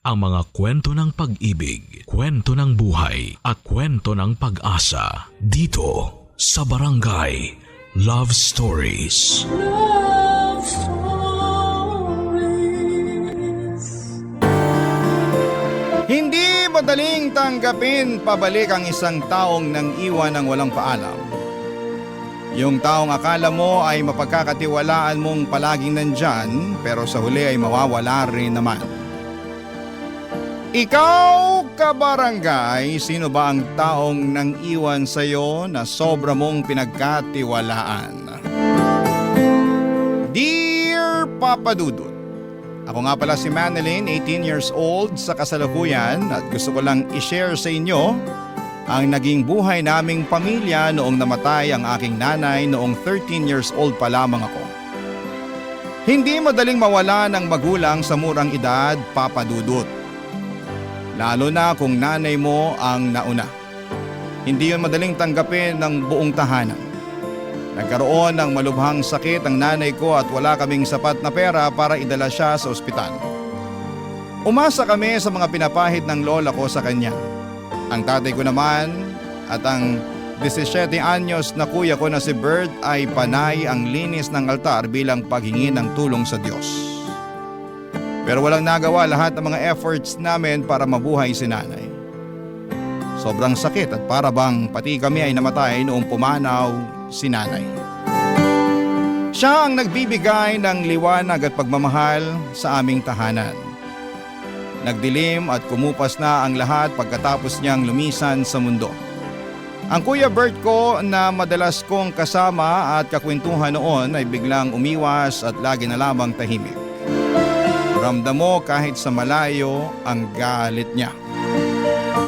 ang mga kwento ng pag-ibig, kwento ng buhay at kwento ng pag-asa dito sa Barangay Love Stories. Love Stories. Hindi madaling tanggapin pabalik ang isang taong nang iwan ng walang paalam. Yung taong akala mo ay mapagkakatiwalaan mong palaging nandyan, pero sa huli ay mawawala rin naman. Ikaw, kabarangay, sino ba ang taong nang iwan sa'yo na sobra mong pinagkatiwalaan? Dear Papa Dudut, ako nga pala si Manilyn, 18 years old sa kasalukuyan, at gusto ko lang i-share sa inyo ang naging buhay naming pamilya noong namatay ang aking nanay noong 13 years old pa lamang ako. Hindi madaling mawala ng magulang sa murang edad, Papa Dudut. Lalo na kung nanay mo ang nauna. Hindi yun madaling tanggapin ng buong tahanan. Nagkaroon ng malubhang sakit ang nanay ko at wala kaming sapat na pera para idala siya sa ospital. Umasa kami sa mga pinapahid ng lola ko sa kanya. Ang tatay ko naman at ang 17 anyos na kuya ko na si Bert ay panay ang linis ng altar bilang paghingi ng tulong sa Diyos. Pero walang nagawa lahat ng mga efforts namin para mabuhay si nanay. Sobrang sakit at para bang pati kami ay namatay noong pumanaw si nanay. Siya ang nagbibigay ng liwanag at pagmamahal sa aming tahanan. Nagdilim at kumupas na ang lahat pagkatapos niyang lumisan sa mundo. Ang Kuya Bert ko na madalas kong kasama at kakwentuhan noon ay biglang umiwas at lagi na lamang tahimik. Ramdam mo kahit sa malayo ang galit niya.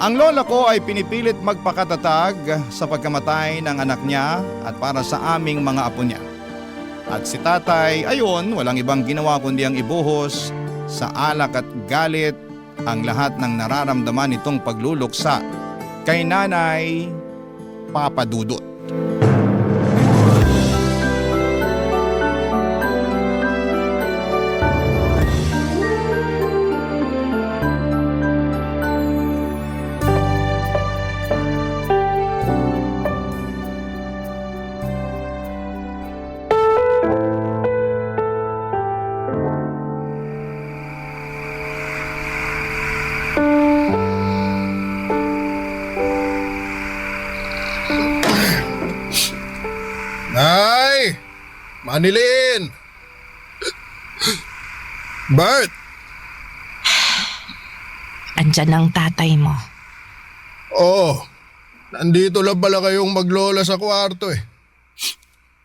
Ang lola ko ay pinipilit magpakatatag sa pagkamatay ng anak niya at para sa aming mga apo niya. At si tatay, ayon, walang ibang ginawa kundi ang ibuhos sa alak at galit ang lahat ng nararamdaman nitong pagluluksa kay Nanay Papa Dudut. Nay! Manilyn! Bert! Andyan ang tatay mo. Oo. Nandito lang pala kayong maglola sa kwarto eh.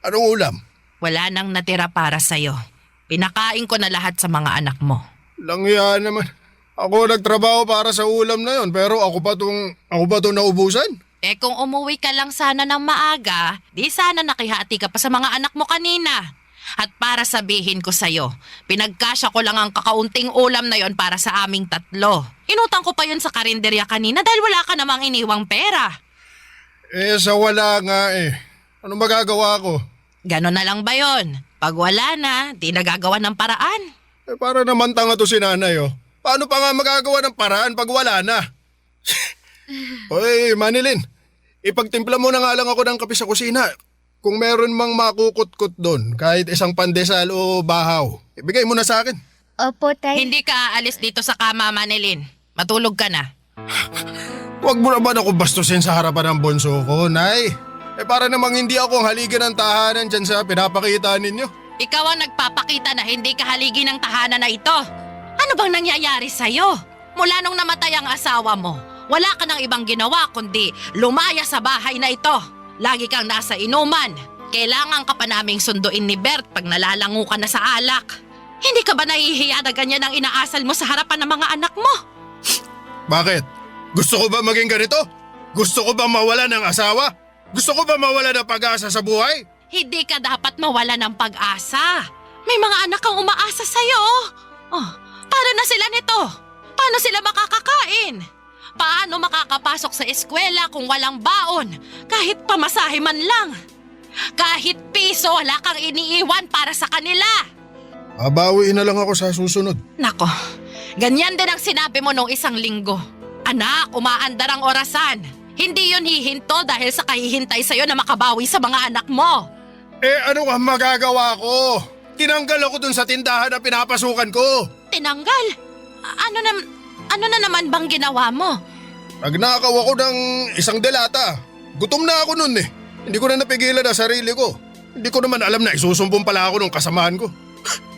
Anong ulam? Wala nang natira para sa'yo. Pinakain ko na lahat sa mga anak mo. Langya naman. Ako nagtrabaho para sa ulam na yon, pero ako pa tong naubusan? Eh kung umuwi ka lang sana ng maaga, di sana nakihati ka pa sa mga anak mo kanina. At para sabihin ko sa'yo, pinagkasya ko lang ang kakaunting ulam na yon para sa aming tatlo. Inutang ko pa yun sa karinderya kanina dahil wala ka namang iniwang pera. Eh sa wala nga eh. Anong magagawa ko? Ganon na lang ba yon? Pag wala na, di nagagawa ng paraan. Eh para naman tanga to si nanay oh. Paano pa nga magagawa ng paraan pag wala na? Oy, Manilyn, ipagtimpla mo na nga lang ako ng kape sa kusina. Kung meron mang makukut-kut doon, kahit isang pandesal o bahaw, ibigay mo na sa akin. Opo, tay. Hindi ka aalis dito sa kama, Manilyn. Matulog ka na. Huwag mo naman ako bastusin sa harapan ng bonso ko, Nay. Eh para namang hindi ako ang haligi ng tahanan dyan sa pinapakita ninyo. Ikaw ang nagpapakita na hindi ka haligi ng tahanan na ito. Ano bang nangyayari sa'yo? Mula nung namatay ang asawa mo, wala ka ng ibang ginawa kundi lumaya sa bahay na ito. Lagi kang nasa inuman. Kailangan ka pa naming sunduin ni Bert pag nalalango ka na sa alak. Hindi ka ba nahihiya na ganyan ang inaasal mo sa harapan ng mga anak mo? Bakit? Gusto ko ba maging ganito? Gusto ko ba mawala ng asawa? Gusto ko ba mawala ng pag-asa sa buhay? Hindi ka dapat mawala ng pag-asa. May mga anak kang umaasa sa'yo. Oh, paano na sila nito? Paano sila makakakain? Paano makakapasok sa eskwela kung walang baon? Kahit pamasahe man lang. Kahit piso, wala kang iniiwan para sa kanila. Babawiin na lang ako sa susunod. Nako, Ganyan din ang sinabi mo nung isang linggo. Anak, umaandar ang orasan. Hindi yun hihinto dahil sa kahihintay sa'yo na makabawi sa mga anak mo. Ano ang magagawa ko? Tinanggal ako dun sa tindahan na pinapasukan ko. Tinanggal? Ano na naman bang ginawa mo? Nagnakaw ako ng isang delata. Gutom na ako nun eh. Hindi ko na napigilan ang sarili ko. Hindi ko naman alam na isusumpong pala ako ng kasamahan ko.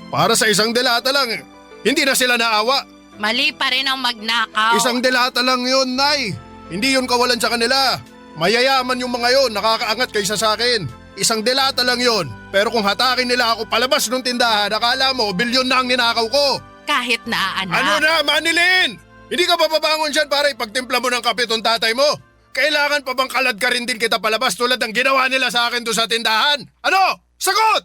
Para sa isang delata lang, hindi na sila naawa. Mali pa rin ang magnakaw. Isang delata lang yun, Nay. Hindi yun kawalan sa kanila. Mayayaman yung mga yun, nakakaangat kaysa sa akin. Isang delata lang yun. Pero kung hatakin nila ako palabas ng tindahan, akala mo, bilyon na ang ninakaw ko. Kahit na anak. Ano na, Manilin? Hindi ka pa babangon dyan para ipagtimpla mo ng kape tong tatay mo? Kailangan pa bang kalad ka rin din kita palabas tulad ng ginawa nila sa akin doon sa tindahan? Ano? Sagot!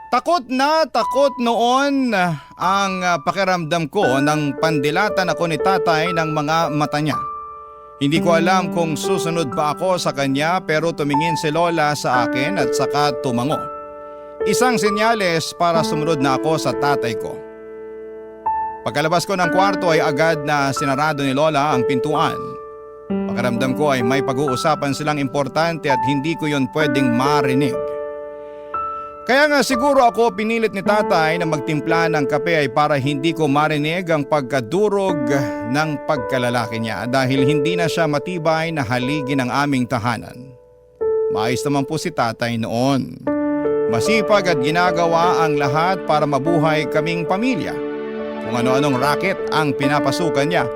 Takot na takot noon ang pakiramdam ko nang pandilatan ako ni tatay ng mga mata niya. Hindi ko alam kung susunod pa ako sa kanya pero tumingin si Lola sa akin at saka tumango. Isang senyales para sumunod na ako sa tatay ko. Pagkalabas ko ng kwarto ay agad na sinarado ni Lola ang pintuan. Pakiramdam ko ay may pag-uusapan silang importante at hindi ko yon pwedeng marinig. Kaya nga siguro ako pinilit ni tatay na magtimpla ng kape ay para hindi ko marinig ang pagkadurog ng pagkalalaki niya dahil hindi na siya matibay na haligi ng aming tahanan. Maayos naman po si tatay noon. Masipag at ginagawa ang lahat para mabuhay kaming pamilya. Kung ano-anong racket ang pinapasukan niya.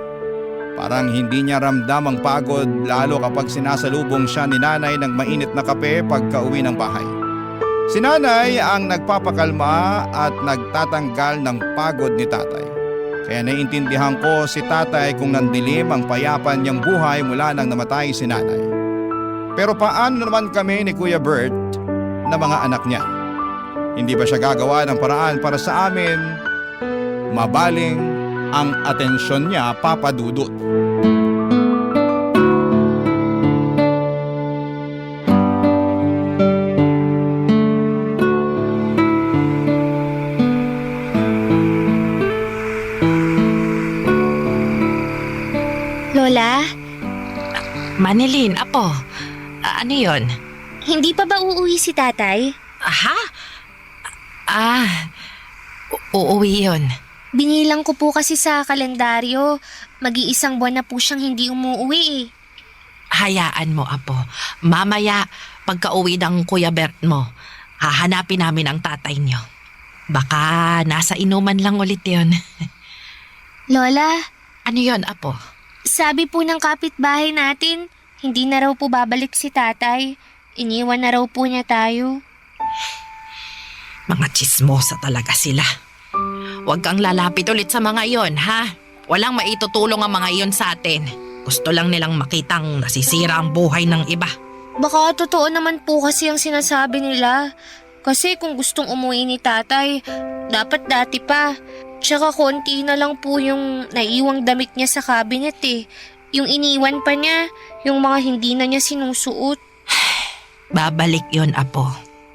Parang hindi niya ramdam ang pagod lalo kapag sinasalubong siya ni nanay ng mainit na kape pagka-uwi ng bahay. Si nanay ang nagpapakalma at nagtatanggal ng pagod ni tatay. Kaya naiintindihan ko si tatay kung nandilim ang payapan niyang buhay mula nang namatay si nanay. Pero paano naman kami ni Kuya Bert na mga anak niya? Hindi ba siya gagawa ng paraan para sa amin? Mabaling ang atensyon niya, Papa Dudut. Lola, Manilin, apo. Ano yon? hindi pa ba uuwi si tatay? Aha? Uuwi yun. Binilang ko po kasi sa kalendaryo. Mag-iisang buwan na po siyang hindi umuwi eh. Hayaan mo, apo. Mamaya, pagka-uwi ng Kuya Bert mo, hahanapin namin ang tatay niyo. Baka nasa inuman lang ulit yun. Lola, Ano yon, apo? sabi po ng kapitbahay natin, hindi na raw po babalik si tatay. Iniwan na raw po niya tayo. Mga tsismosa talaga sila. Huwag kang lalapit ulit sa mga iyon, ha? Walang maitutulong ang mga iyon sa atin. Gusto lang nilang makitang nasisira ang buhay ng iba. Baka totoo naman po kasi ang sinasabi nila. Kasi kung gustong umuwi ni tatay, dapat dati pa. Tsaka konti na lang po yung naiwang damit niya sa cabinet eh. Yung iniwan pa niya, yung mga hindi na niya sinusuot. Babalik yon, apo.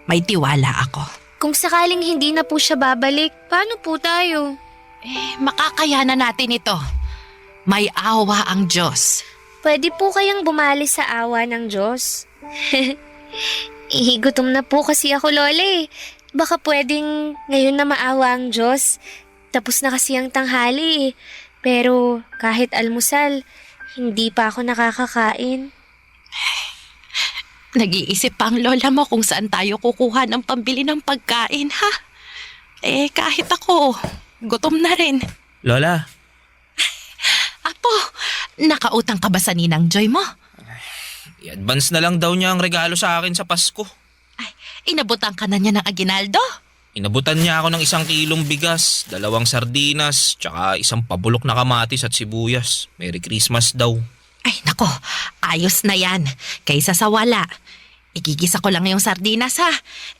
May tiwala ako. Kung sakaling hindi na po siya babalik, paano po tayo? Makakayanan natin ito. May awa ang Diyos. Pwede po kayang bumali sa awa ng Diyos. Gutom na po kasi ako, Lola eh. Baka pwedeng ngayon na maawa ang Diyos. Tapos na kasi ang tanghali eh. Pero kahit almusal, hindi pa ako nakakakain. Nag-iisip pa ang lola mo kung saan tayo kukuha ng pambili ng pagkain, ha? Kahit ako, gutom na rin. Lola, Apo, nakautang ka ba sa ninang Joy mo? i-advance na lang daw niya ang regalo sa akin sa Pasko. Inabutan ka na niya ng aginaldo? Inabutan niya ako ng 1 kilong bigas, 2 sardinas, tsaka 1 pabulok na kamatis at sibuyas. Merry Christmas daw. Ay, nako, ayos na yan. Kaysa sa wala. Igigisa ko lang yung sardinas, ha?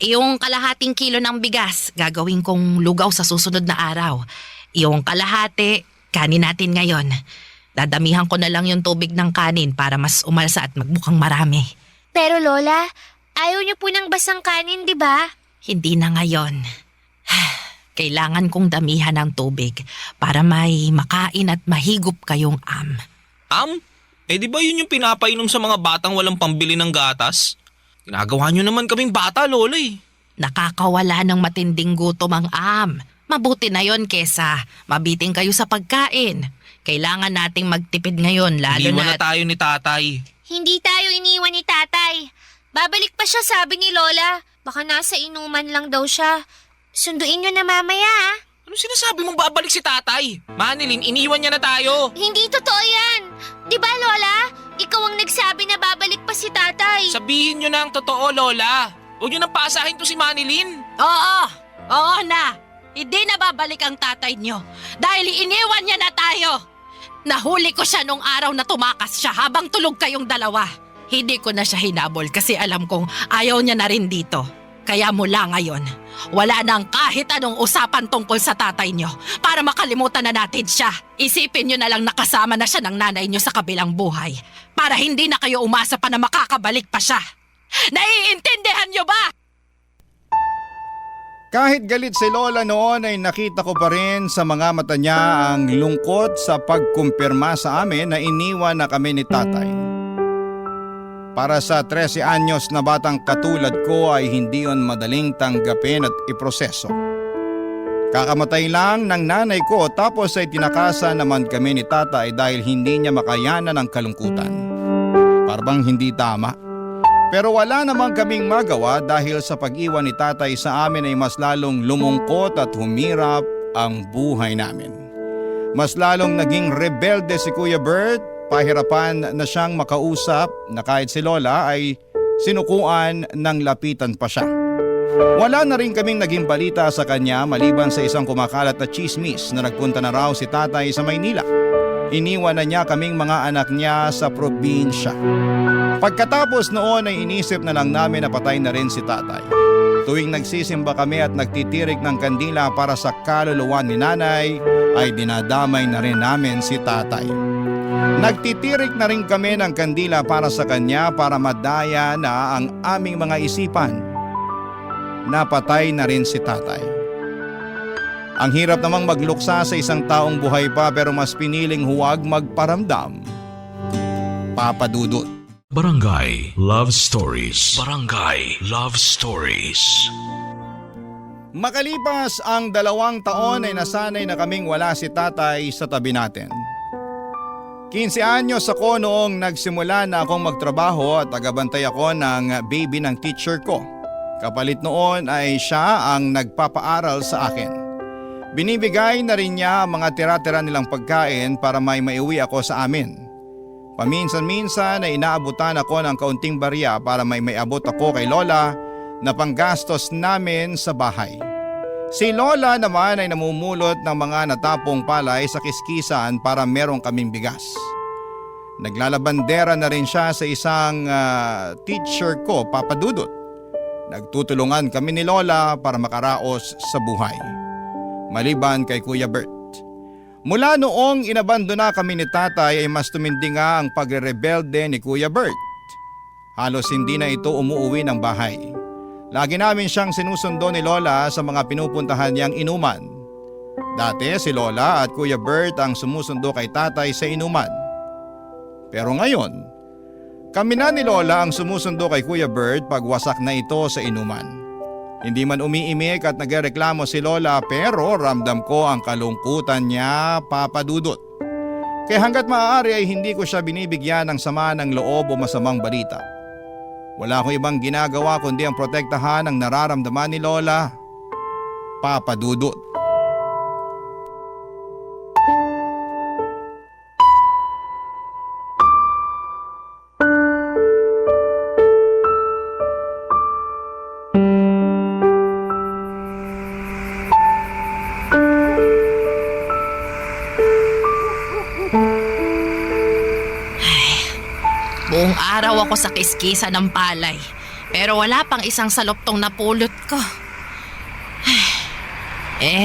Yung kalahating kilo ng bigas, gagawin kong lugaw sa susunod na araw. Yung kalahati, kanin natin ngayon. Dadamihan ko na lang yung tubig ng kanin para mas umalsa at magbukang marami. Pero Lola, ayaw niyo po ng basang kanin, di ba? Hindi na ngayon. Kailangan kong damihan ng tubig para may makain at mahigop kayong am. Di ba yun yung pinapainom sa mga batang walang pambili ng gatas? Ginagawa nyo naman kaming bata, Lola eh. Nakakawala ng matinding gutom ang am. Mabuti na yon kesa mabiting kayo sa pagkain. Kailangan nating magtipid ngayon lalo Iniwan na... na tayo ni tatay. Hindi tayo iniwan ni tatay. Babalik pa siya, sabi ni Lola. Baka nasa inuman lang daw siya. Sunduin nyo na mamaya, ah. Ano sinasabi mong babalik si tatay? Manilyn, iniwan niya na tayo. Hindi totoo yan. Di ba, Lola? Ikaw ang nagsabi na babalik pa si tatay. Sabihin nyo na ang totoo, Lola. Huwag nyo nang paasahin to si Manilyn. Oo na. Hindi na babalik ang tatay nyo dahil iniwan niya na tayo. Nahuli ko siya nung araw na tumakas siya habang tulog kayong dalawa. Hindi ko na siya hinabol kasi alam kong ayaw niya na rin dito. Kaya mula ngayon, wala nang kahit anong usapan tungkol sa tatay nyo para makalimutan na natin siya. Isipin nyo na lang nakasama na siya ng nanay nyo sa kabilang buhay para hindi na kayo umasa pa na makakabalik pa siya. Naiintindihan nyo ba? Kahit galit si Lola noon ay nakita ko pa rin sa mga mata niya ang lungkot sa pagkumpirma sa amin na iniwan na kami ni tatay. Para sa 13 anyos na batang katulad ko ay hindi yon madaling tanggapin at iproseso. Kakamatay lang ng nanay ko tapos ay tinakasan naman kami ni tatay dahil hindi niya makayanan ang kalungkutan. Parang hindi tama. Pero wala namang kaming magawa dahil sa pag-iwan ni tatay sa amin ay mas lalong lumungkot at humirap ang buhay namin. Mas lalong naging rebelde si Kuya Bert, pahirapan na siyang makausap na kahit si Lola ay sinukuan ng lapitan pa siya. Wala na rin kaming naging balita sa kanya maliban sa isang kumakalat na chismis na nagpunta na raw si tatay sa Maynila. Iniwan na niya kaming mga anak niya sa probinsya. Pagkatapos noon ay inisip na lang namin na patay na rin si tatay. Tuwing nagsisimba kami at nagtitirik ng kandila para sa kaluluwa ni nanay, ay dinadamay na rin namin si tatay. Nagtitirik na rin kami ng kandila para sa kanya para madaya na ang aming mga isipan. Napatay na rin si tatay. Ang hirap namang magluksa sa isang taong buhay pa pero mas piniling huwag magparamdam. Papa Dudut. Barangay Love Stories. Barangay Love Stories. Makalipas ang 2 taon ay nasanay na kaming wala si tatay sa tabi natin. 15 anyos ako noong nagsimula na akong magtrabaho at tagabantay ako ng baby ng teacher ko. Kapalit noon ay siya ang nagpapaaral sa akin. Binibigay na rin niya ang mga tira-tira nilang pagkain para may maiuwi ako sa amin. Paminsan-minsan ay inaabutan ako ng kaunting barya para may maiabot ako kay Lola na panggastos namin sa bahay. Si Lola naman ay namumulot ng mga natapong palay sa kiskisan para meron kaming bigas. Naglalabandera na rin siya sa isang teacher ko, Papa Dudut. Nagtutulungan kami ni Lola para makaraos sa buhay. Maliban kay Kuya Bert. Mula noong inabandona kami ni tatay ay mas tumindi nga ang pagre-rebelde ni Kuya Bert. Halos hindi na ito umuuwi ng bahay. Lagi namin siyang sinusundo ni Lola sa mga pinupuntahan niyang inuman. Dati si Lola at Kuya Bert ang sumusundo kay tatay sa inuman. Pero ngayon, kami na ni Lola ang sumusundo kay Kuya Bert pag wasak na ito sa inuman. Hindi man umiimik at nagreklamo si Lola pero ramdam ko ang kalungkutan niya, Papa Dudut. Kaya hanggat maaari ay hindi ko siya binibigyan ng sama ng loob o masamang balita. Wala akong ibang ginagawa kundi ang protektahan ang nararamdaman ni Lola, Papa Dudut. Buong araw ako sa kiskisa ng palay, pero wala pang isang saloptong napulot ko.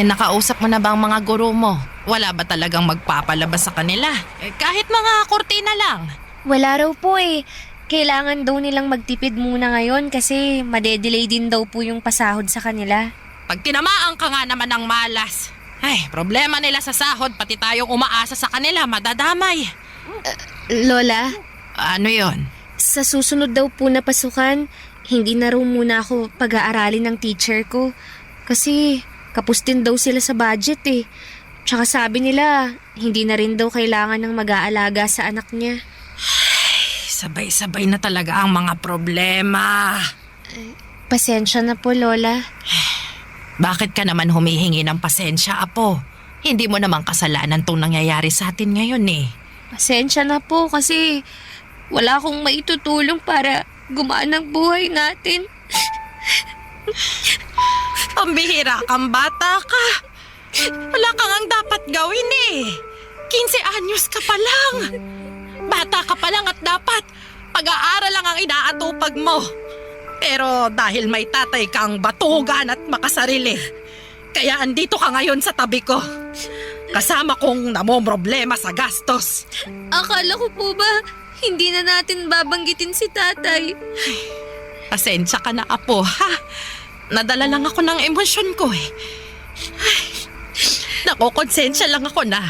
Nakausap mo na ba ang mga guro mo? Wala ba talagang magpapalabas sa kanila? Kahit mga kurtina lang. Wala raw po eh. Kailangan daw nilang magtipid muna ngayon kasi madedelay din daw po yung pasahod sa kanila. Pag tinamaan ka nga naman ng malas, ay, problema nila sa sahod, pati tayong umaasa sa kanila, madadamay. Lola, Ano yon? sa susunod daw po na pasukan, hindi na raw muna ako pag-aaralin ng teacher ko. Kasi kapos din daw sila sa budget eh. Tsaka sabi nila, hindi na rin daw kailangan ng mag-aalaga sa anak niya. Sabay-sabay na talaga ang mga problema. Pasensya na po, Lola. Bakit ka naman humihingi ng pasensya, Apo? Hindi mo naman kasalanan tong nangyayari sa atin ngayon eh. Pasensya na po kasi wala akong maitutulong para gumaan ang buhay natin. Pambihira kang bata ka. Wala kang ang dapat gawin eh. 15 anyos ka pa lang. Bata ka pa lang at dapat pag-aaral lang ang inaatupag mo. Pero dahil may tatay kang batugan at makasarili, kaya andito ka ngayon sa tabi ko. Kasama kong namomroblema sa gastos. Akala ko po ba hindi na natin babanggitin si tatay? Pasensya ka na, Apo, ha? Nadala lang ako ng emosyon ko eh. Nakokonsensya lang ako na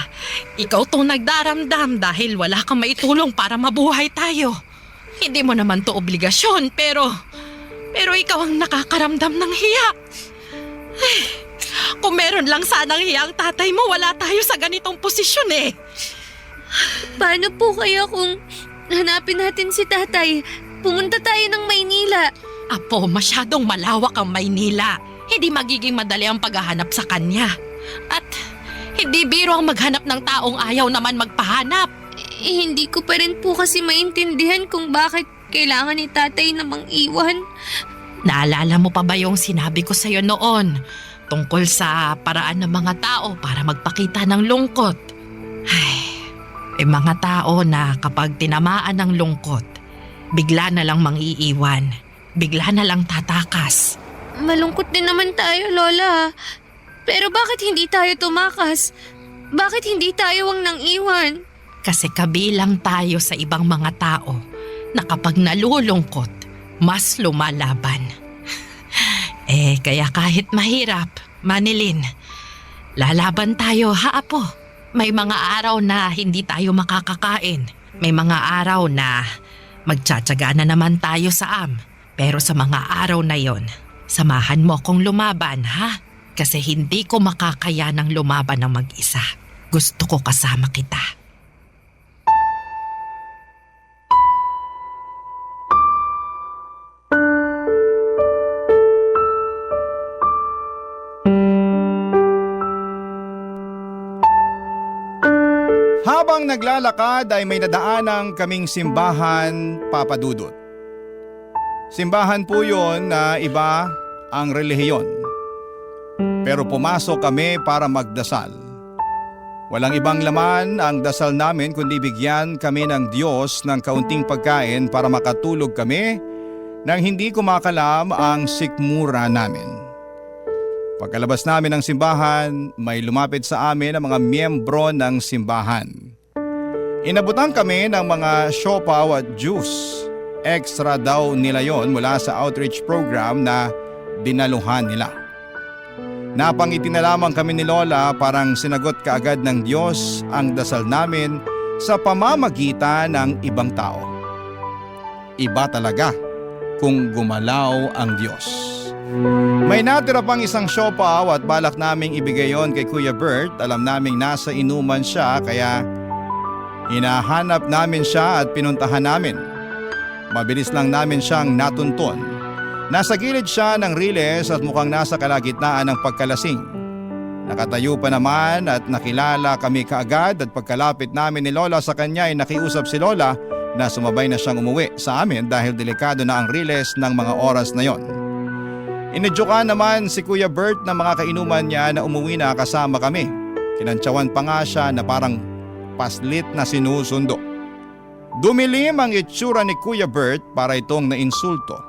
ikaw tong nagdaramdam dahil wala kang maitulong para mabuhay tayo. Hindi mo naman to obligasyon, pero ikaw ang nakakaramdam ng hiya. Ay, kung meron lang sanang hiya ang tatay mo, wala tayo sa ganitong posisyon eh. Paano po kaya kung hanapin natin si tatay? Pumunta tayo ng Maynila. Apo, masyadong malawak ang Maynila. Hindi magiging madali ang paghahanap sa kanya. At hindi biro ang maghanap ng taong ayaw naman magpahanap. Hindi ko pa rin po kasi maintindihan kung bakit kailangan ni tatay na mang-iwan. Naalala mo pa ba yung sinabi ko sa'yo noon tungkol sa paraan ng mga tao para magpakita ng lungkot? Ay, mga tao na kapag tinamaan ng lungkot, bigla na lang mang-iiwan, bigla na lang tatakas. Malungkot din naman tayo, Lola. Pero bakit hindi tayo tumakas? Bakit hindi tayo ang nang iwan? Kasi kabilang tayo sa ibang mga tao na kapag nalulungkot, mas lumalaban. Kaya kahit mahirap, Manilin, lalaban tayo, ha, Apo? May mga araw na hindi tayo makakakain. May mga araw na magtsatsaga na naman tayo sa Pero sa mga araw na yon, samahan mo akong lumaban, ha? Kasi hindi ko makakaya ng lumaban ng mag-isa. Gusto ko kasama kita. Habang naglalakad ay may nadaanang kaming simbahan, Papa Dudut. Simbahan po yun na iba ang relihiyon. Pero pumasok kami para magdasal. Walang ibang laman ang dasal namin kundi bigyan kami ng Diyos ng kaunting pagkain para makatulog kami nang hindi kumakalam ang sikmura namin. Pagkalabas namin ng simbahan, may lumapit sa amin ang mga miyembro ng simbahan. Inabutan kami ng mga siopaw at juice. Extra daw nila yon mula sa outreach program na dinaluhan nila. Napangiti na lamang kami ni Lola, parang sinagot kaagad ng Diyos ang dasal namin sa pamamagitan ng ibang tao. Iba talaga kung gumalaw ang Diyos. May natira pang isang siopaw at balak naming ibigay yon kay Kuya Bert. Alam naming nasa inuman siya kaya hinahanap namin siya at pinuntahan namin. Mabilis lang namin siyang natuntun. Nasa gilid siya ng riles at mukhang nasa kalagitnaan ng pagkalasing. Nakatayo pa naman at nakilala kami kaagad at pagkalapit namin ni Lola sa kanya ay nakiusap si Lola na sumabay na siyang umuwi sa amin dahil delikado na ang riles ng mga oras na yon. Inedyokan naman si Kuya Bert na mga kainuman niya na umuwi na kasama kami. Kinantsawan pa nga siya na parang paslit na sinusundo. Dumilim ang itsura ni Kuya Bert para itong nainsulto.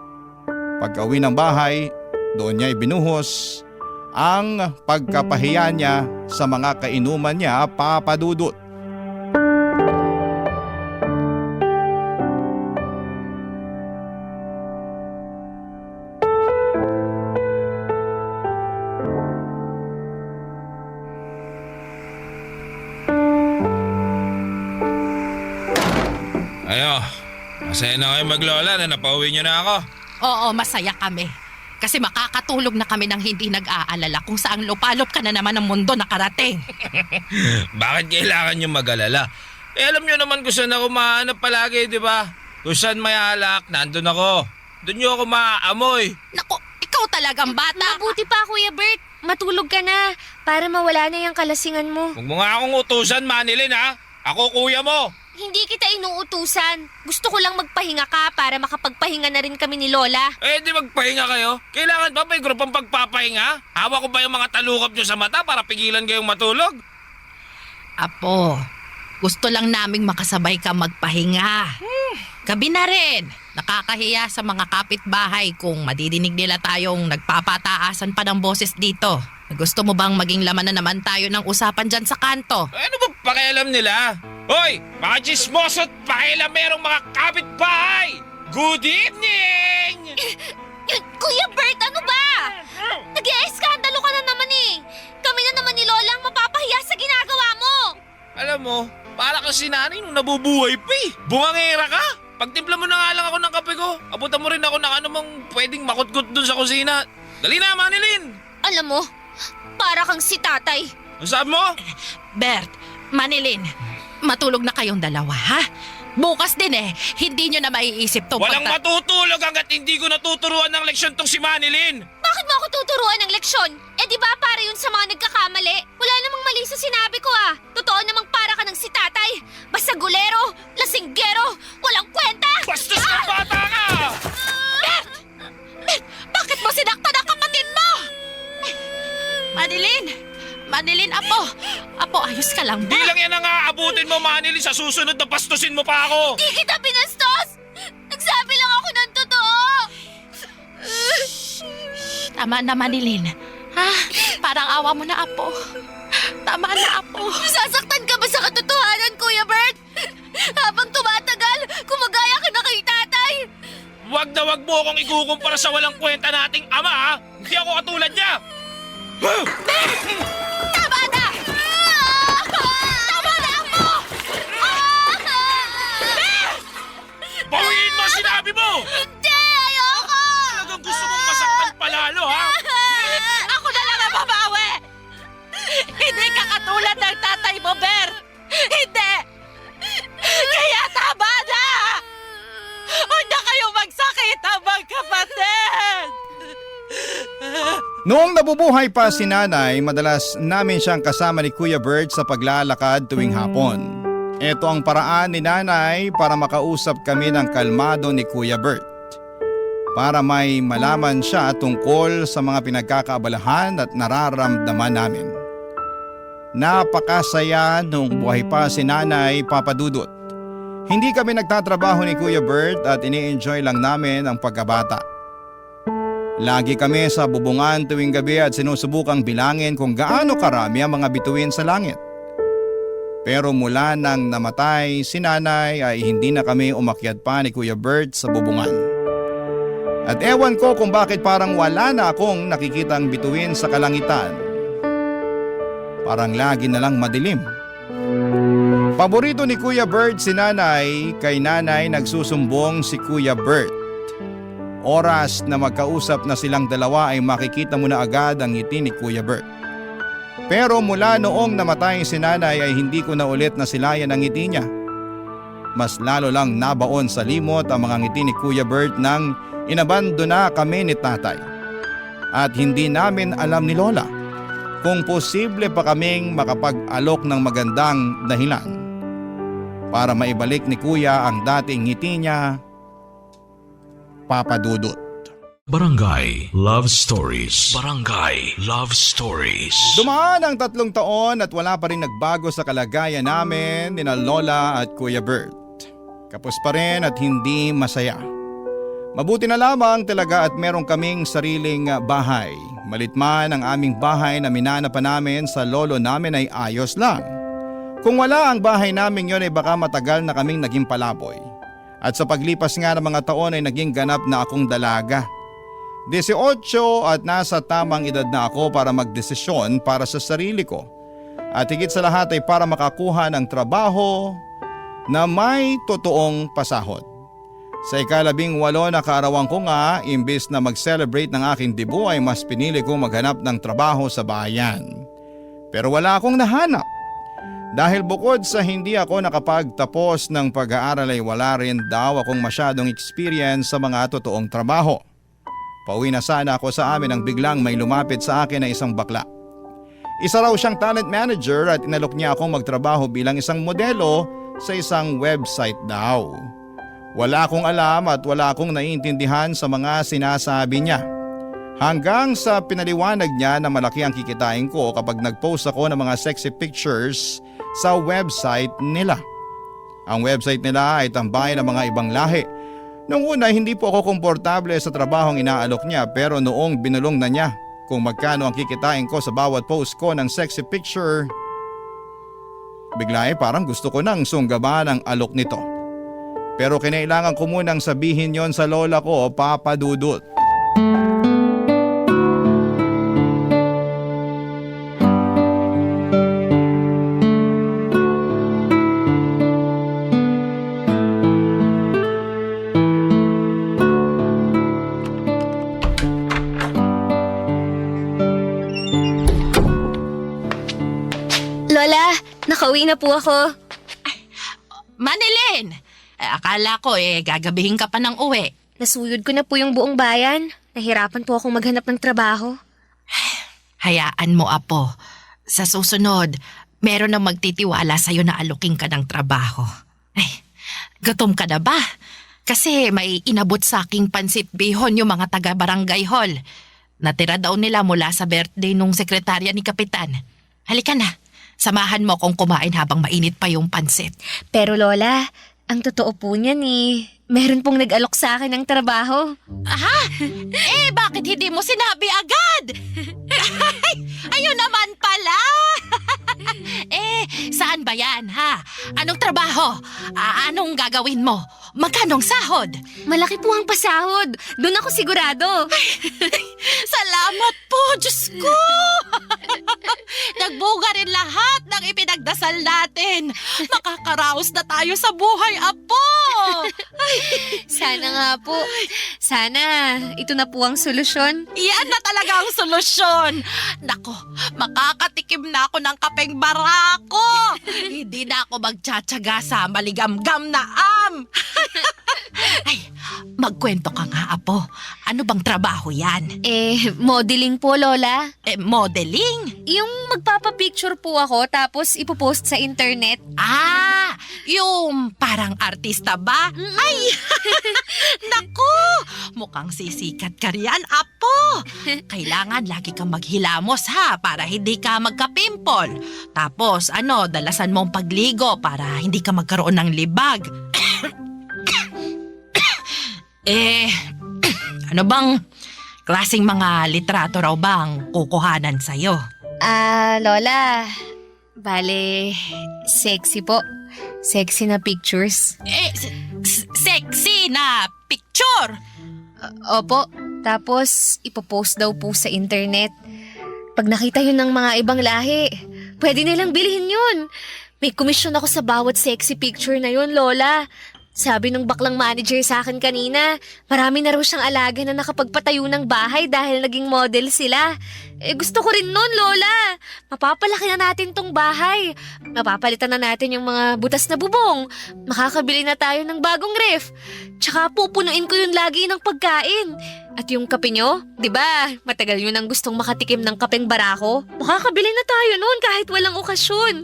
Pagka-uwi ng bahay, doon niya ibinuhos ang pagkapahiya niya sa mga kainuman niya, Papa Dudut. Ayo, masaya na kayo maglola na napauwi niyo na ako. Oo, masaya kami. Kasi makakatulog na kami ng hindi nag-aalala kung saang lupalop ka na naman ng mundo nakarating. Bakit kailangan niyo mag-alala? Eh alam niyo naman kung saan ako mahanap palagi, di ba? Kung saan may alak, nandun ako. Doon niyo ako maaamoy. Naku, ikaw talagang bata. Mabuti pa, Kuya Bert. Matulog ka na para mawala na yung kalasingan mo. Huwag mo nga akong utusan, Manilin ha? Ako kuya mo. Hindi kita inuutusan. Gusto ko lang magpahinga ka para makapagpahinga na rin kami ni Lola. Eh di magpahinga kayo. Kailangan ba may grupang pagpapahinga? Hawa ko ba yung mga talukap niyo sa mata para pigilan kayong matulog? Apo, gusto lang naming makasabay ka magpahinga. Gabi na rin. Nakakahiya sa mga kapitbahay kung madidinig nila tayong nagpapataasan pa ng boses dito. Gusto mo bang maging laman na naman tayo ng usapan dyan sa kanto? Ano ba pakialam nila? Hoy, mga chismoso't pakialamerong mga kapitbahay! Good evening! Kuya Bert, ano ba? Nag-ieskandalo ka na naman eh. Kami na naman ni Lola ang mapapahiya sa ginagawa mo. Alam mo, para kasi nanay nung nabubuhay pa eh. Bungangera ka! Pagtimpla mo na nga lang ako ng kape ko. Abutan mo rin ako ng anumang pwedeng makutgut dun sa kusina. Dali na, Manilin! Alam mo, para kang si tatay. Ano sabi mo? Bert, Manilin, matulog na kayong dalawa, ha? Bukas din hindi nyo na maiisip tong Walang matutulog hanggat hindi ko natuturuan ng leksyon tong si Manilin! Bakit mo ako tuturuan ng leksyon? Eh di ba para yun sa mga nagkakamali? Wala namang mali sa sinabi ko ah. Totoo namang para ka ng si tatay. Basta gulero, lasinggero, walang kwenta! Bastos na bata ka! Bert! Bakit mo sinaktan ang kapatid mo? Manilin, Apo! Apo, ayos ka lang ba? Di lang yan ang aabutin mo, Manilin. Sa susunod na bastusin mo pa ako! Di kita binastos! Nagsabi lang ako ng totoo! Tama na, Manilin. Ha? Parang awa mo na, Apo. Tama na, Apo. Nasasaktan ka ba sa katotohanan, Kuya Bert? Habang tumatagal, kumagaya ka na kay tatay! Wag na wag mo akong ikukumpara sa walang kwenta nating ama, ha? Hindi ako katulad niya! Tama na! Tama na ako! Bawiin mo ang sinabi mo! Hindi! Ayoko! Talagang gusto mong masaktan palalo, ha? Ako na lang ang babawi! Hindi ka katulad ng tatay mo, Bert! Hindi! Kaya tama na! Huwag na kayo magsakit ang magkapatid! Noong nabubuhay pa si nanay, madalas namin siyang kasama ni Kuya Bert sa paglalakad tuwing hapon. Ito ang paraan ni nanay para makausap kami ng kalmado ni Kuya Bert. Para may malaman siya tungkol sa mga pinagkakaabalahan at nararamdaman namin. Napakasaya noong buhay pa si nanay, Papa Dudut. Hindi kami nagtatrabaho ni Kuya Bert at ini-enjoy lang namin ang pagkabata. Lagi kami sa bubungan tuwing gabi at sinusubukang bilangin kung gaano karami ang mga bituin sa langit. Pero mula nang namatay si nanay ay hindi na kami umakyat pa ni Kuya Bert sa bubungan. At ewan ko kung bakit parang wala na akong nakikitang bituin sa kalangitan. Parang lagi na lang madilim. Paborito ni Kuya Bert si nanay, kay nanay nagsusumbong si Kuya Bert. Oras na magkausap na silang dalawa ay makikita mo na agad ang ngiti ni Kuya Bert. Pero mula noong namatay si nanay ay hindi ko na ulit nasilayan ang ngiti niya. Mas lalo lang nabaon sa limot ang mga ngiti ni Kuya Bert nang inabandona kami ni tatay. At hindi namin alam ni Lola kung posible pa kaming makapag-alok ng magandang dahilan para maibalik ni Kuya ang dating ngiti niya, Papa Dudut. Barangay Love Stories. Barangay Love Stories. Dumaan ang 3 taon at wala pa rin nagbago sa kalagayan namin ni Lola at Kuya Bert. Kapos pa rin at hindi masaya. Mabuti na lamang talaga at meron kaming sariling bahay. Malit man ang aming bahay na minana pa namin sa lolo namin ay ayos lang. Kung wala ang bahay namin yon ay baka matagal na kaming naging palaboy. At sa paglipas nga ng mga taon ay naging ganap na akong dalaga. 18 at nasa tamang edad na ako para magdesisyon para sa sarili ko. At higit sa lahat ay para makakuha ng trabaho na may totoong pasahod. Sa ika-18 na kaarawan ko nga, imbis na mag-celebrate ng aking debut ay mas pinili kong maghanap ng trabaho sa bayan. Pero wala akong nahanap. Dahil bukod sa hindi ako nakapagtapos ng pag-aaral ay wala rin daw akong masyadong experience sa mga totoong trabaho. Pauwi na sana ako sa amin nang biglang may lumapit sa akin na isang bakla. Isa raw siyang talent manager at inalok niya akong magtrabaho bilang isang modelo sa isang website daw. Wala akong alam at wala akong naiintindihan sa mga sinasabi niya. Hanggang sa pinaliwanag niya na malaki ang kikitain ko kapag nag-post ako ng mga sexy pictures sa website nila. Ang website nila ay tambayan ng mga ibang lahi. Noong una hindi po ako komportable sa trabahong inaalok niya pero noong binulong na niya kung magkano ang kikitain ko sa bawat post ko ng sexy picture, bigla ay parang gusto ko nang sunggaban ang alok nito. Pero kinailangan ko munang sabihin yon sa lola ko, Papa Dudut. Lola, nakauwi na po ako. Manilin! Akala ko gagabihin ka pa ng uwi. Nasuyod ko na po yung buong bayan. Nahirapan po akong maghanap ng trabaho. Hayaan mo, Apo. Sa susunod, meron na magtitiwala sa'yo na aluking ka ng trabaho. Ay, gutom ka na ba? Kasi may inabot sa aking pansit bihon yung mga taga-barangay hall. Natira daw nila mula sa birthday nung sekretarya ni Kapitan. Halika na, samahan mo akong kumain habang mainit pa yung pansit. Pero Lola, ang totoo po niyan meron pong nag-alok sa akin ng trabaho. Aha! Bakit hindi mo sinabi agad? Ayun naman pala! Saan ba yan, ha? Anong trabaho? Anong gagawin mo? Magkanong sahod? Malaki po ang pasahod. Doon ako sigurado. Salamat po, Diyos ko! Nagbuga rin lahat ng ipinagdasal natin. Makakaraos na tayo sa buhay, Apo! Sana nga po. Sana ito na po ang solusyon. Yan na talaga ang solusyon. Nako, makakatikim na ako ng kapeng barako. Hindi na ako magtsatsaga sa maligamgam na Ay, magkwento ka nga, Apo. Ano bang trabaho yan? Modeling po, Lola. Modeling? Yung magpapapicture po ako tapos ipopost sa internet. Yung parang artista ba? Ay, naku, mukhang sisikat ka riyan, Apo. Kailangan lagi kang maghilamos, ha, para hindi ka magka-pimple. Tapos, dalasan mong pagligo para hindi ka magkaroon ng libag. Ano bang klaseng mga litrato raw bang kukuhanan sa'yo? Lola, bale, sexy po. Sexy na pictures. Sexy na picture! Opo, tapos ipopost daw po sa internet. Pag nakita yun ng mga ibang lahi, pwede nilang bilhin yun. May komisyon ako sa bawat sexy picture na yun, Lola. Sabi ng baklang manager sa akin kanina, marami na raw siyang alaga na nakapagpatayo ng bahay dahil naging model sila. Gusto ko rin nun, Lola. Mapapalaki na natin tong bahay. Mapapalitan na natin yung mga butas na bubong. Makakabili na tayo ng bagong ref. Tsaka pupunuin ko yun lagi ng pagkain. At yung kape nyo, di ba? Matagal yun ang gustong makatikim ng kapeng barako. Makakabili na tayo nun kahit walang okasyon.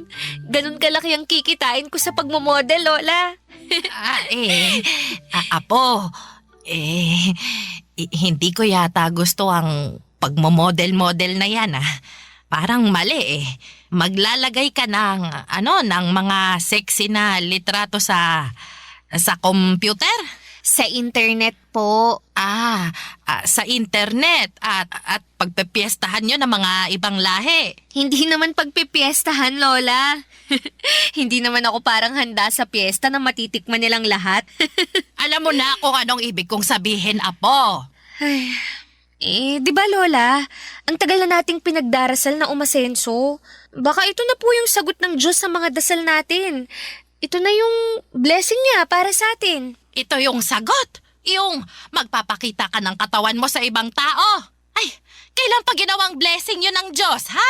Ganun kalaki ang kikitain ko sa pagmamodel, Lola. Apo, hindi ko yata gusto ang pagmamodel-model na yan, Parang mali, Maglalagay ka ng mga sexy na litrato sa computer? Sa internet po. Sa internet at pagpepiestahan nyo ng mga ibang lahi. Hindi naman pagpipiestahan, Lola. Hindi naman ako parang handa sa piyesta na matitikman nilang lahat. Alam mo na kung anong ibig kong sabihin, Apo. Di ba, Lola? Ang tagal na nating pinagdarasal na umasenso. Baka ito na po yung sagot ng Diyos sa mga dasal natin. ito na yung blessing niya para sa atin. Ito yung sagot. Yung magpapakita ka ng katawan mo sa ibang tao. Ay, kailan pa ginawang blessing yun ng Diyos, ha?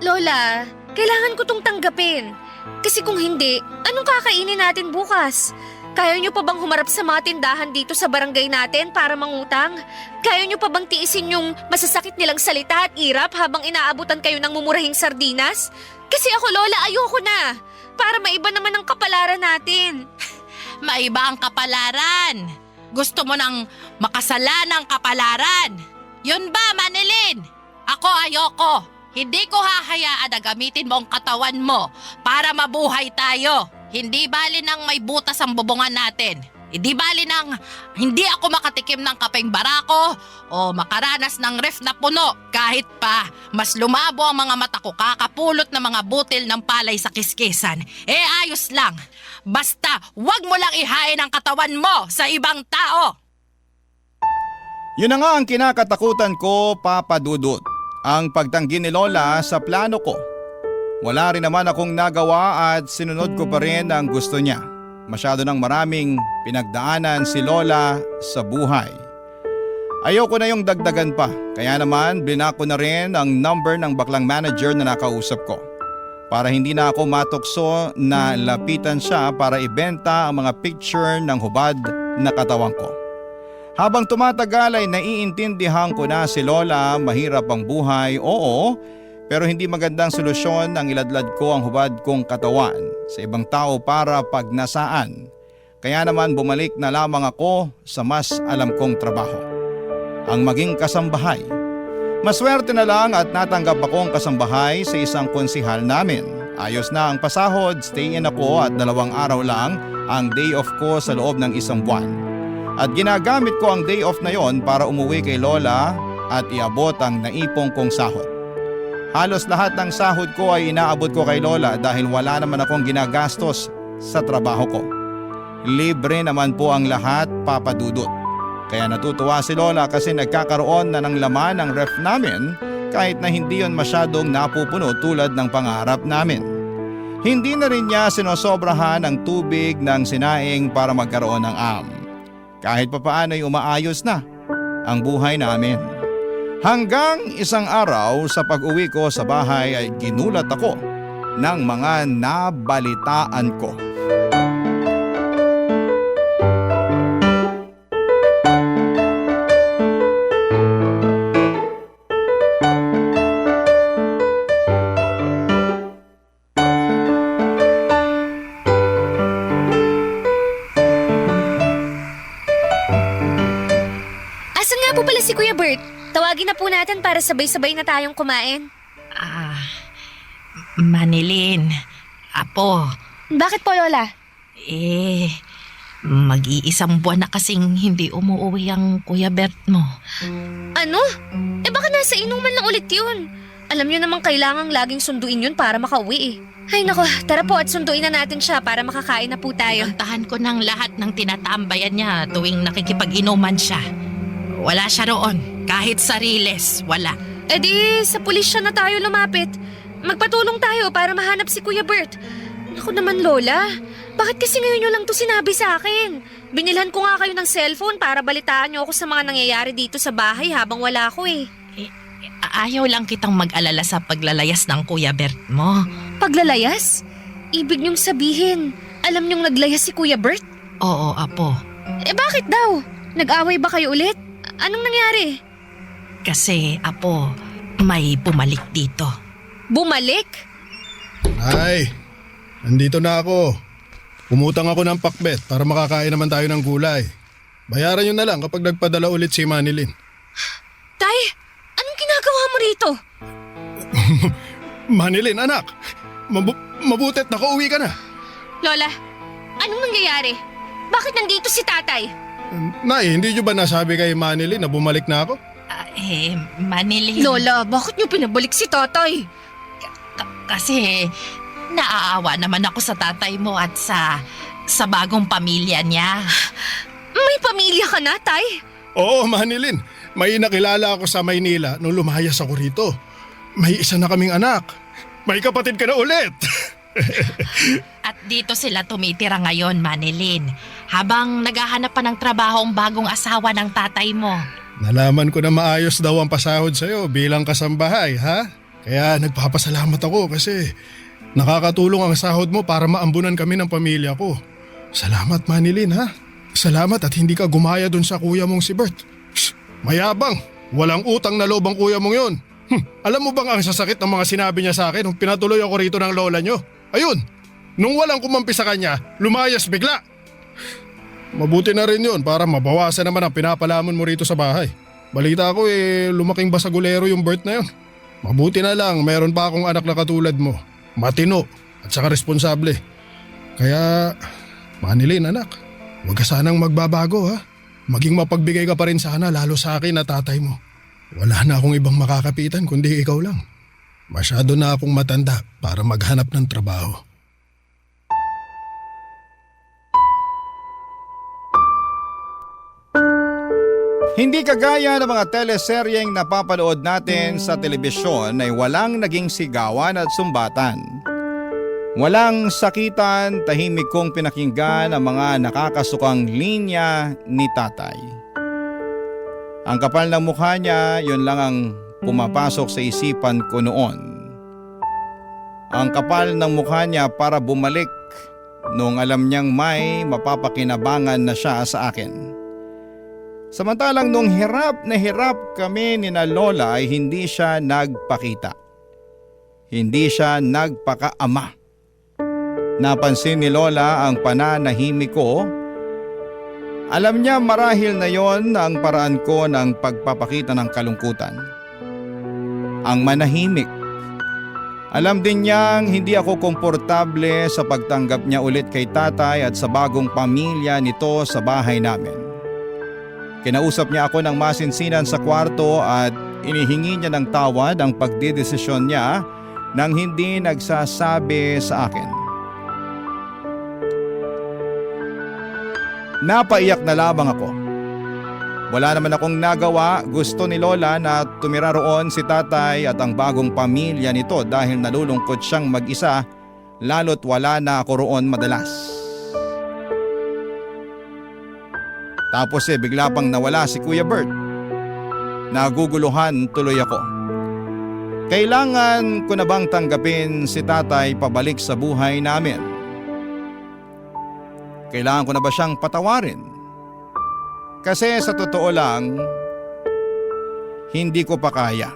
Lola, kailangan ko tong tanggapin. Kasi kung hindi, anong kakainin natin bukas? Kaya niyo pa bang humarap sa mga tindahan dito sa barangay natin para mangutang? Kaya niyo pa bang tiisin yung masasakit nilang salita at irap habang inaabutan kayo ng mumurahing sardinas? Kasi ako, Lola, ayoko na. Para maiba naman ang kapalaran natin. Maiba ang kapalaran. Gusto mo nang makasalan ng kapalaran. Yun ba, Manilin? Ako ayoko. Hindi ko hahayaan na gamitin mo ang katawan mo para mabuhay tayo. Hindi bali nang may butas ang bubungan natin. Hindi bali nang hindi ako makatikim ng kapeng barako o makaranas ng ref na puno. Kahit pa mas lumabo ang mga mata ko kakapulot ng mga butil ng palay sa kiskisan. Ayos lang. Basta wag mo lang ihain ang katawan mo sa ibang tao. Yun na nga ang kinakatakutan ko, Papa Dudut. Ang pagtanggi ni Lola sa plano ko. Wala rin naman akong nagawa at sinunod ko pa rin ang gusto niya. Masyado nang maraming pinagdaanan si Lola sa buhay. Ayoko na yung dagdagan pa, kaya naman binako na rin ang number ng baklang manager na nakausap ko. Para hindi na ako matukso na lapitan siya para ibenta ang mga picture ng hubad na katawan ko. Habang tumatagal ay naiintindihan ko na si Lola mahirap ang buhay, oo, pero hindi magandang solusyon ang iladlad ko ang hubad kong katawan sa ibang tao para pagnasaan. Kaya naman bumalik na lamang ako sa mas alam kong trabaho. Ang maging kasambahay. Maswerte na lang at natanggap akong kasambahay sa isang konsihal namin. Ayos na ang pasahod, stay in ako at 2 araw lang ang day off ko sa loob ng 1 buwan. At ginagamit ko ang day off na yon para umuwi kay Lola at iabot ang naipong kong sahod. Halos lahat ng sahod ko ay inaabot ko kay Lola dahil wala naman akong ginagastos sa trabaho ko. Libre naman po ang lahat, Papa Dudut. Kaya natutuwa si Lola kasi nagkakaroon na ng laman ang ref namin kahit na hindi yon masyadong napupuno tulad ng pangarap namin. Hindi na rin niya sinosobrahan ang tubig ng sinaing para magkaroon ng Kahit papaano ay umaayos na ang buhay namin. Hanggang isang araw sa pag-uwi ko sa bahay ay ginulat ako ng mga nabalitaan ko. Asan nga po pala si Kuya Bert? Tawagin na po natin para sabay-sabay na tayong kumain. Manilin, Apo, Bakit po, Lola? mag-iisang buwan na kasing hindi umuwi ang Kuya Bert mo. Ano? Baka nasa inuman lang ulit yun. Alam niyo namang kailangang laging sunduin yun para makauwi eh. Ay nako, tara po at sunduin na natin siya para makakain na po tayo. Puntahan ko ng lahat ng tinatambayan niya tuwing nakikipag-inuman siya. Wala siya roon, kahit sa Riles, wala. Sa pulisya na tayo lumapit. Magpatulong tayo para mahanap si Kuya Bert. Naku naman, Lola. Bakit kasi ngayon nyo lang to sinabi sa akin? Binilhan ko nga kayo ng cellphone para balitaan nyo ako sa mga nangyayari dito sa bahay habang wala ako eh. Ayaw lang kitang mag-alala sa paglalayas ng Kuya Bert mo. Paglalayas? Ibig nyong sabihin, alam nyong naglayas si Kuya Bert? Oo, Apo. Bakit daw? Nag-away ba kayo ulit? Anong nangyari? Kasi, Apo, may bumalik dito. Bumalik? Ay, nandito na ako. Umutang ako ng pakbet para makakain naman tayo ng gulay. Bayaran nyo na lang kapag nagpadala ulit si Manilin. Tay, anong ginagawa mo rito? Manilin, anak. Mabutit na uwi ka na. Lola, anong nangyayari? Bakit nandito si tatay? Nay, hindi nyo ba nasabi kay Manilin na bumalik na ako? Manilin. Lola, bakit niyo pinabalik si tatay? Kasi naaawa naman ako sa tatay mo at sa bagong pamilya niya. May pamilya ka na, tay? Oo, Manilin. May nakilala ako sa Maynila nung lumayas ako rito. May isa na kaming anak. May kapatid ka na ulit. At dito sila tumitira ngayon, Manilyn. Habang naghahanap pa ng trabaho ang bagong asawa ng tatay mo. Nalaman ko na maayos daw ang pasahod sa'yo bilang kasambahay, ha? Kaya nagpapasalamat ako kasi nakakatulong ang sahod mo para maambunan kami ng pamilya ko. Salamat, Manilyn, ha? Salamat at hindi ka gumaya dun sa kuya mong si Bert. Mayabang, walang utang na loob ang kuya mong yun. Alam mo bang ang sasakit ng mga sinabi niya sa akin nung pinatuloy ako rito ng lola nyo? Ayun, nung walang kumampi sa kanya, lumayas bigla. Mabuti na rin yun para mabawasan naman ang pinapalamon mo rito sa bahay. Balita ko lumaking basagulero yung Bert na yun. Mabuti na lang meron pa akong anak na katulad mo. Matino at saka responsable. Kaya, Manilyn anak, huwag ka sanang magbabago ha. Maging mapagbigay ka pa rin sana lalo sa akin at tatay mo. Wala na akong ibang makakapitan kundi ikaw lang. Masyado na akong matanda para maghanap ng trabaho. Hindi kagaya ng mga teleseryeng napapanood natin sa telebisyon ay walang naging sigawan at sumbatan. Walang sakitan, tahimik kong pinakinggan ang mga nakakasukang linya ni tatay. Ang kapal ng mukha niya, yun lang ang pumapasok sa isipan ko noon. Ang kapal ng mukha niya para bumalik nung alam niyang may mapapakinabangan na siya sa akin. Samantalang nung hirap na hirap kami ni na Lola ay hindi siya nagpakita. Hindi siya nagpakaama. Napansin ni Lola ang pananahimik ko. Alam niya marahil na yon ang paraan ko ng pagpapakita ng kalungkutan. Ang manahimik. Alam din niyang hindi ako komportable sa pagtanggap niya ulit kay tatay at sa bagong pamilya nito sa bahay namin. Kinausap niya ako ng masinsinan sa kwarto at inihingi niya ng tawad ang pagdidesisyon niya nang hindi nagsasabi sa akin. Napaiyak na lamang ako. Wala naman akong nagawa, gusto ni Lola na tumira roon si tatay at ang bagong pamilya nito dahil nalulungkot siyang mag-isa lalo't wala na ako roon madalas. Tapos bigla pang nawala si Kuya Bert. Naguguluhan tuloy ako. Kailangan ko na bang tanggapin si tatay pabalik sa buhay namin? Kailangan ko na ba siyang patawarin? Kasi sa totoo lang, hindi ko pa kaya.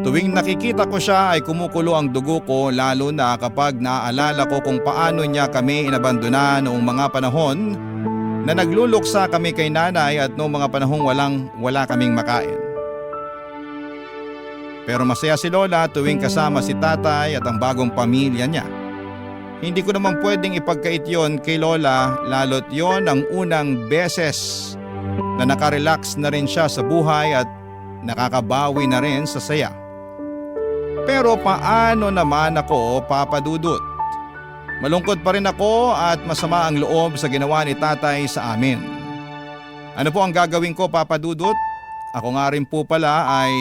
Tuwing nakikita ko siya ay kumukulo ang dugo ko lalo na kapag naaalala ko kung paano niya kami inabandona noong mga panahon na nagluluksa kami kay nanay at noong mga panahong wala kaming makain. Pero masaya si Lola tuwing kasama si tatay at ang bagong pamilya niya. Hindi ko naman pwedeng ipagkait yon kay Lola lalo't yon ang unang beses na nakarelax na rin siya sa buhay at nakakabawi na rin sa saya. Pero paano naman ako, Papa Dudut? Malungkot pa rin ako at masama ang loob sa ginawa ni tatay sa amin. Ano po ang gagawin ko, Papa Dudut? Ako nga rin po pala ay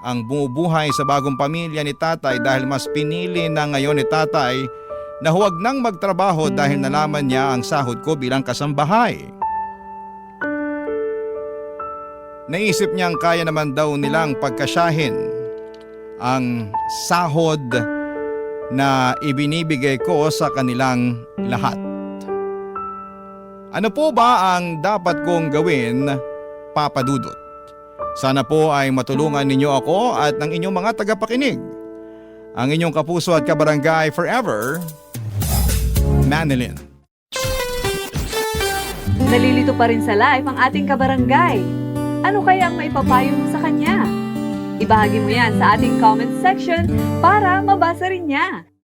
ang bumubuhay sa bagong pamilya ni tatay dahil mas pinili na ngayon ni tatay na huwag nang magtrabaho dahil nalaman niya ang sahod ko bilang kasambahay. Naisip niyang kaya naman daw nilang pagkasyahin ang sahod na ibinibigay ko sa kanilang lahat. Ano po ba ang dapat kong gawin, Papa Dudut? Sana po ay matulungan ninyo ako at ng inyong mga tagapakinig. Ang inyong kapuso at kabarangay forever, Manilyn. Nalilito pa rin sa live ang ating kabarangay. Ano kaya ang maipapayo mo sa kanya? Ibahagi mo yan sa ating comment section para mabasa rin niya.